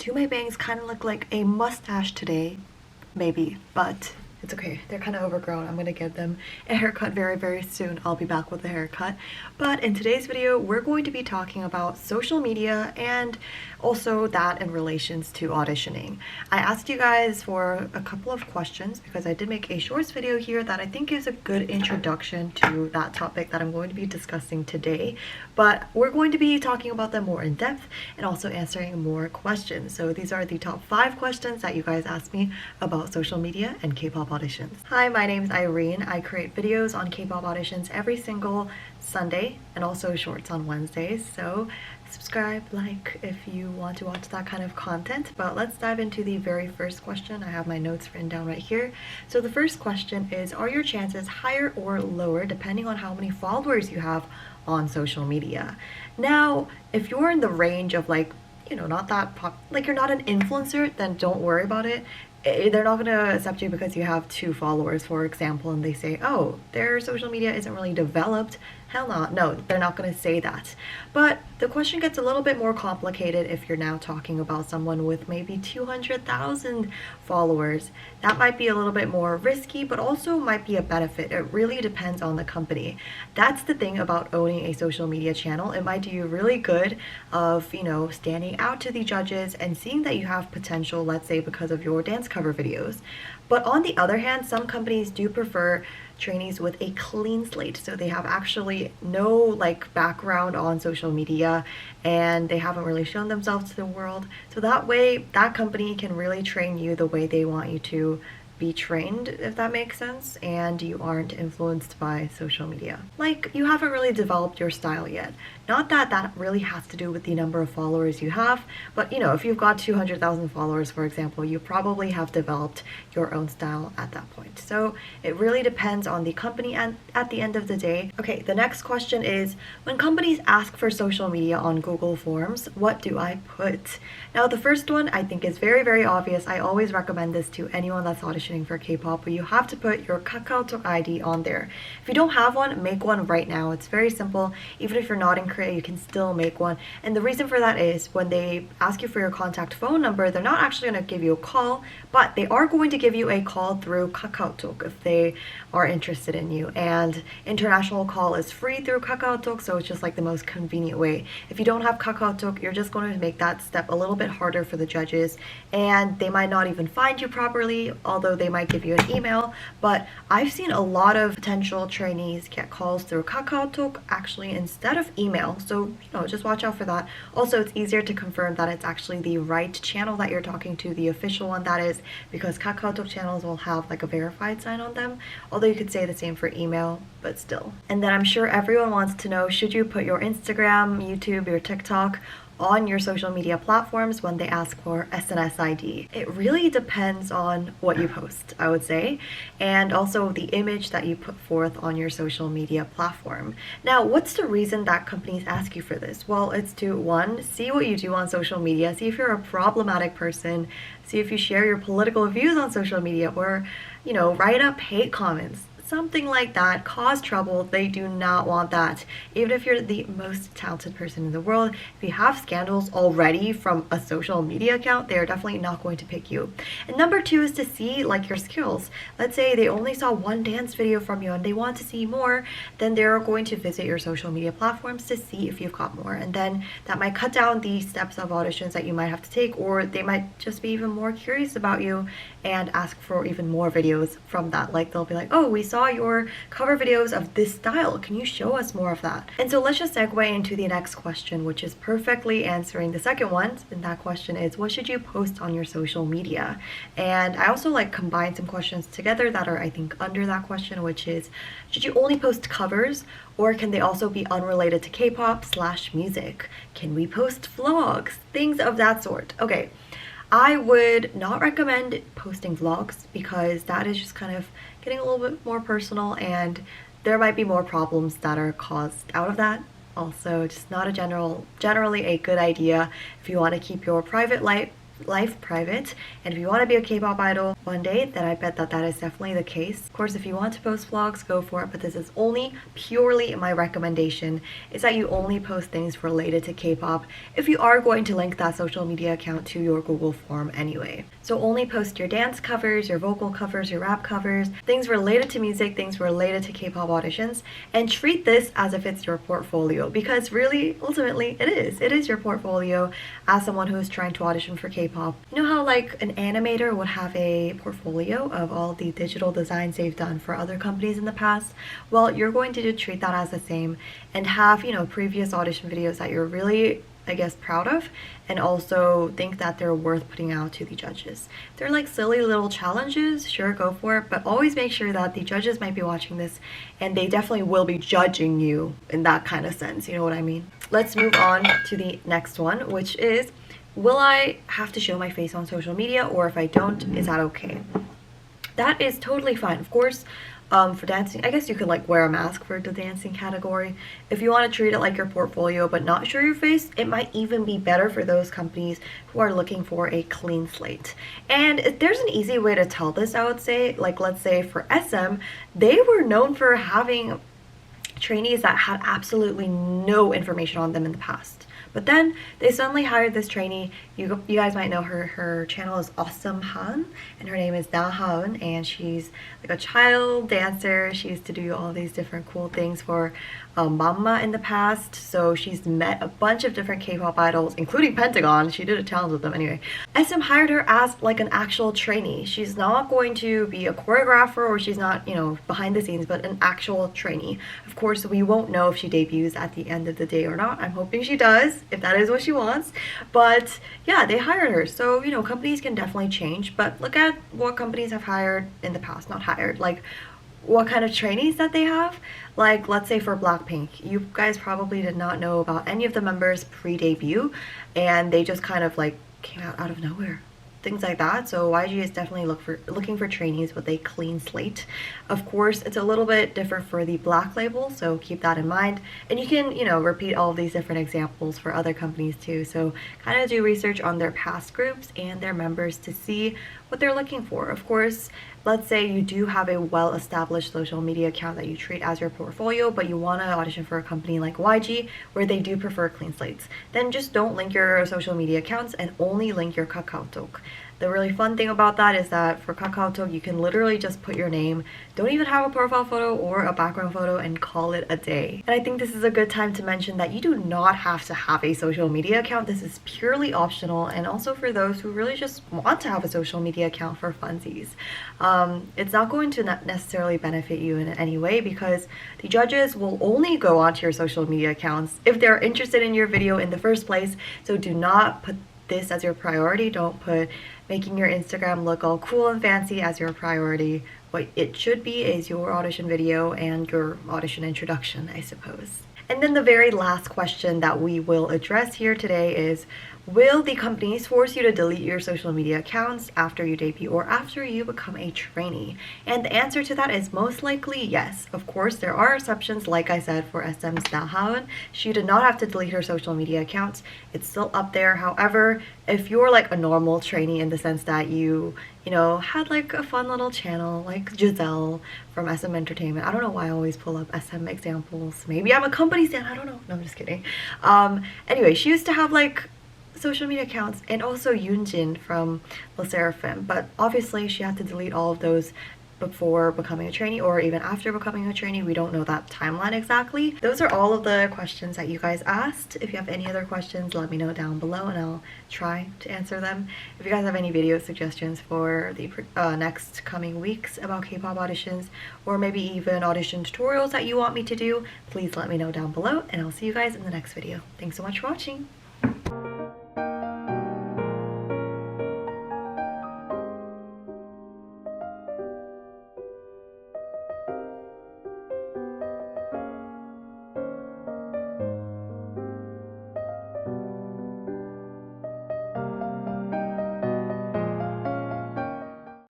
Do my bangs kind of look like a mustache today? Maybe, but it's okay. They're kind of overgrown. I'm gonna give them a haircut very, very soon. I'll be back with a haircut. But in today's video, we're going to be talking about social media and also that in relations to auditioning. I asked you guys for a couple of questions because I did make a shorts video here that I think is a good introduction to that topic that I'm going to be discussing today. But we're going to be talking about them more in depth and also answering more questions. So these are the top 5 questions that you guys asked me about social media and K-pop auditions. Hi, my name is Irene. I create videos on K-pop auditions every single Sunday and also shorts on Wednesdays. So subscribe, like if you want to watch that kind of content. But let's dive into the very first question. I have my notes written down right here. So the first question is, are your chances higher or lower depending on how many followers you have on social media? Now, if you're in the range of not that like you're not an influencer, then don't worry about it. They're not going to accept you because you have 2 followers, for example, and they say, oh, their social media isn't really developed. Hell no, they're not going to say that. But the question gets a little bit more complicated if you're now talking about someone with maybe 200,000 followers. That might be a little bit more risky, but also might be a benefit. It really depends on the company. That's the thing about owning a social media channel. It might do you really good of, standing out to the judges and seeing that you have potential, let's say because of your dance cover videos. But on the other hand, some companies do prefer trainees with a clean slate, so they have actually no background on social media and they haven't really shown themselves to the world, so that way that company can really train you the way they want you to be trained, if that makes sense, and you aren't influenced by social media. Like, you haven't really developed your style yet. Not that that really has to do with the number of followers you have, but if you've got 200,000 followers, for example, you probably have developed your own style at that point. So it really depends on the company and at the end of the day. Okay, the next question is, when companies ask for social media on Google Forms, what do I put? Now, the first one I think is very, very obvious. I always recommend this to anyone that's auditioning for K-pop, but you have to put your KakaoTalk ID on there. If you don't have one, make one right now. It's very simple. Even if you're not in Korea, you can still make one. And the reason for that is when they ask you for your contact phone number, they're not actually going to give you a call, but they are going to give you a call through KakaoTalk if they are interested in you. And international call is free through KakaoTalk, so it's just like the most convenient way. If you don't have KakaoTalk, you're just going to make that step a little bit harder for the judges, and they might not even find you properly, although they might give you an email. But I've seen a lot of potential trainees get calls through KakaoTalk actually instead of email, so just watch out for that. Also, it's easier to confirm that it's actually the right channel that you're talking to, the official one that is, because KakaoTalk channels will have like a verified sign on them, although you could say the same for email, but still. And then I'm sure everyone wants to know, should you put your Instagram, YouTube, your TikTok on your social media platforms when they ask for SNS ID? It really depends on what you post, I would say, and also the image that you put forth on your social media platform. Now, what's the reason that companies ask you for this? Well, it's to, 1, see what you do on social media, see if you're a problematic person, see if you share your political views on social media, or write up hate comments, something like that, cause trouble. They do not want that. Even if you're the most talented person in the world, if you have scandals already from a social media account, they are definitely not going to pick you. And number 2 is to see your skills. Let's say they only saw 1 dance video from you and they want to see more, then they're going to visit your social media platforms to see if you've got more, and then that might cut down the steps of auditions that you might have to take, or they might just be even more curious about you and ask for even more videos from that. Like, they'll be like, oh, we saw your cover videos of this style, can you show us more of that? And so let's just segue into the next question, which is perfectly answering the second one. And that question is, what should you post on your social media? And I also combine some questions together that are, I think, under that question, which is, should you only post covers, or can they also be unrelated to K-pop/music? Can we post vlogs? Things of that sort. Okay, I would not recommend posting vlogs because that is just kind of getting a little bit more personal, and there might be more problems that are caused out of that. Also, just not generally a good idea if you want to keep your private life life private, and if you want to be a K-pop idol one day, then I bet that that is definitely the case. Of course, if you want to post vlogs, go for it, but this is only purely my recommendation, is that you only post things related to K-pop if you are going to link that social media account to your Google form anyway. So only post your dance covers, your vocal covers, your rap covers, things related to music, things related to K-pop auditions, and treat this as if it's your portfolio, because really, ultimately, it is your portfolio as someone who is trying to audition for K-pop. You know how like an animator would have a portfolio of all the digital designs they've done for other companies in the past? Well, you're going to treat that as the same and have, you know, previous audition videos that you're really, I guess, proud of, and also think that they're worth putting out to the judges. They're like silly little challenges, sure, go for it, but always make sure that the judges might be watching this and they definitely will be judging you in that kind of sense, you know what I mean? Let's move on to the next one, which is, will I have to show my face on social media, or if I don't, is that okay? That is totally fine. Of course, for dancing, I guess you could like wear a mask for the dancing category. If you want to treat it like your portfolio but not show your face, it might even be better for those companies who are looking for a clean slate. And there's an easy way to tell this, I would say. Like, let's say for SM, they were known for having trainees that had absolutely no information on them in the past. But then they suddenly hired this trainee. You guys might know her. Her channel is Awesome Han, and her name is Na Haun, and she's like a child dancer. She used to do all these different cool things for Mama in the past. So she's met a bunch of different K-pop idols, including Pentagon. She did a challenge with them anyway. SM hired her as like an actual trainee. She's not going to be a choreographer, or she's not, you know, behind the scenes, but an actual trainee. Of course, we won't know if she debuts at the end of the day or not. I'm hoping she does, if that is what she wants. But yeah, they hired her. So, you know, companies can definitely change, but look at what companies have hired in the past. Not hired, like what kind of trainees that they have. Like, let's say for Blackpink, you guys probably did not know about any of the members pre-debut, and they just kind of like came out of nowhere, things like that. So YG is definitely looking for trainees with a clean slate. Of course, it's a little bit different for the Black label, so keep that in mind. And you can, you know, repeat all of these different examples for other companies too. So kind of do research on their past groups and their members to see what they're looking for. Of course, let's say you do have a well-established social media account that you treat as your portfolio, but you want to audition for a company like YG where they do prefer clean slates. Then just don't link your social media accounts and only link your KakaoTalk. The really fun thing about that is that for KakaoTalk, you can literally just put your name, don't even have a profile photo or a background photo, and call it a day. And I think this is a good time to mention that you do not have to have a social media account. This is purely optional, and also for those who really just want to have a social media account for funsies. It's not going to necessarily benefit you in any way, because the judges will only go onto your social media accounts if they're interested in your video in the first place. So do not put this as your priority. Don't put making your Instagram look all cool and fancy as your priority. What it should be is your audition video and your audition introduction, I suppose. And then the very last question that we will address here today is, will the companies force you to delete your social media accounts after you debut or after you become a trainee? And the answer to that is most likely yes. Of course, there are exceptions, like I said, for SM's Dahaun. She did not have to delete her social media accounts. It's still up there. However, if you're like a normal trainee in the sense that you know, had like a fun little channel like Giselle from SM Entertainment. I don't know why I always pull up SM examples. Maybe I'm a company stan, I don't know. No, I'm just kidding. Anyway, she used to have like social media accounts, and also Yoonjin from Le Seraphim, but obviously she had to delete all of those before becoming a trainee or even after becoming a trainee. We don't know that timeline exactly. Those are all of the questions that you guys asked. If you have any other questions, let me know down below and I'll try to answer them. If you guys have any video suggestions for the next coming weeks about K-pop auditions, or maybe even audition tutorials that you want me to do, please let me know down below, and I'll see you guys in the next video. Thanks so much for watching.